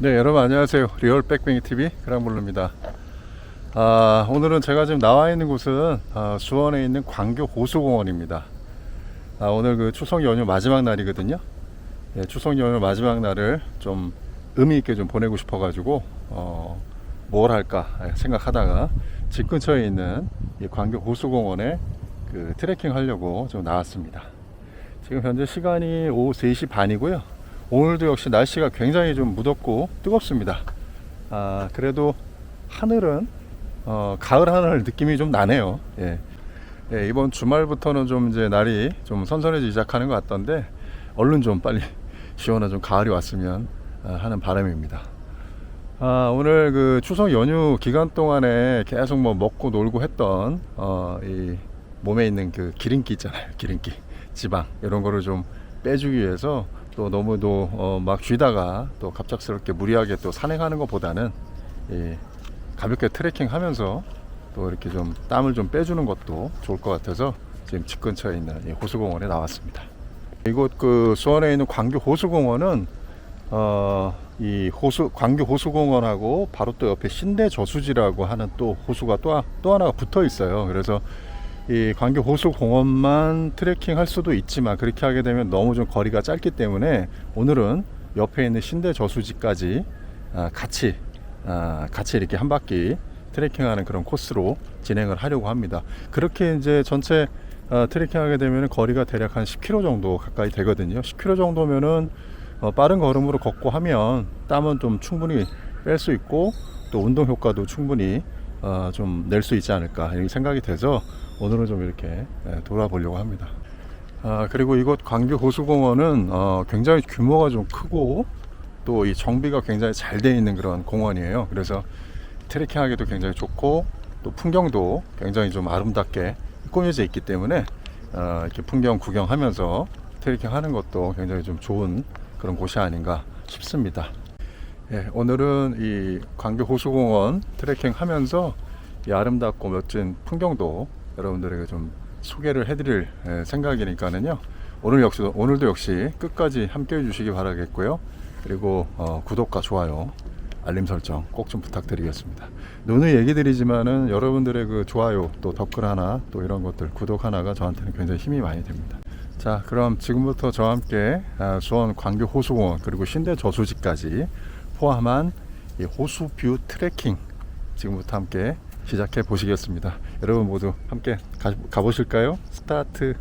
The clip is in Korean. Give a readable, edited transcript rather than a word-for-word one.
네, 여러분 안녕하세요. 리얼 백뱅이TV 그랑블루입니다. 오늘은 제가 지금 나와 있는 곳은 수원에 있는 광교호수공원입니다. 오늘 그 추석 연휴 마지막 날이거든요. 예, 추석 연휴 마지막 날을 좀 의미 있게 좀 보내고 싶어 가지고 뭘 할까 생각하다가 집 근처에 있는 이 광교호수공원에 그 트레킹 하려고 좀 나왔습니다. 지금 현재 시간이 오후 3시 반이고요. 오늘도 역시 날씨가 굉장히 좀 무덥고 뜨겁습니다. 그래도 하늘은 가을하늘 느낌이 좀 나네요. 예, 이번 주말부터는 좀 이제 날이 좀 선선해지기 시작하는 것 같던데 얼른 좀 빨리 시원한 좀 가을이 왔으면 하는 바람입니다. 오늘 그 추석 연휴 기간 동안에 계속 뭐 먹고 놀고 했던 이 몸에 있는 그 기름기 있잖아요. 기름기, 지방 이런 거를 좀 빼주기 위해서 또 너무도 막 쉬다가 또 갑작스럽게 무리하게 또 산행하는 것보다는 가볍게 트레킹 하면서 또 이렇게 좀 땀을 좀 빼주는 것도 좋을 것 같아서 지금 집 근처에 있는 이 호수공원에 나왔습니다. 이곳 그 수원에 있는 광교호수공원은 이 광교호수공원하고 바로 또 옆에 신대저수지라고 하는 또 호수가 또 하나가 붙어 있어요. 그래서 이 광교호수공원만 트레킹 할 수도 있지만 그렇게 하게 되면 너무 좀 거리가 짧기 때문에 오늘은 옆에 있는 신대저수지까지 같이 이렇게 한 바퀴 트레킹하는 그런 코스로 진행을 하려고 합니다. 그렇게 이제 전체 트레킹하게 되면 거리가 대략 한 10km 정도 가까이 되거든요. 10km 정도면은 빠른 걸음으로 걷고 하면 땀은 좀 충분히 뺄 수 있고 또 운동 효과도 충분히 좀 낼 수 있지 않을까 이런 생각이 돼서 오늘은 좀 이렇게 돌아보려고 합니다. 그리고 이곳 광교호수공원은 굉장히 규모가 좀 크고 또 이 정비가 굉장히 잘 되어 있는 그런 공원이에요. 그래서 트레킹하기도 굉장히 좋고 또 풍경도 굉장히 좀 아름답게 꾸며져 있기 때문에 이렇게 풍경 구경하면서 트레킹하는 것도 굉장히 좀 좋은 그런 곳이 아닌가 싶습니다. 예, 오늘은 이 광교호수공원 트레킹 하면서 이 아름답고 멋진 풍경도 여러분들에게 좀 소개를 해드릴 생각이니까는요. 오늘도 역시 끝까지 함께 해주시기 바라겠고요. 그리고 구독과 좋아요, 알림 설정 꼭 좀 부탁드리겠습니다. 누누이 얘기 드리지만은 여러분들의 그 좋아요 또 댓글 하나 또 이런 것들 구독 하나가 저한테는 굉장히 힘이 많이 됩니다. 자, 그럼 지금부터 저와 함께 수원 광교호수공원 그리고 신대저수지까지 포함한 이 호수뷰 트래킹 지금부터 함께 시작해 보시겠습니다. 여러분 모두 함께 가보실까요? 스타트.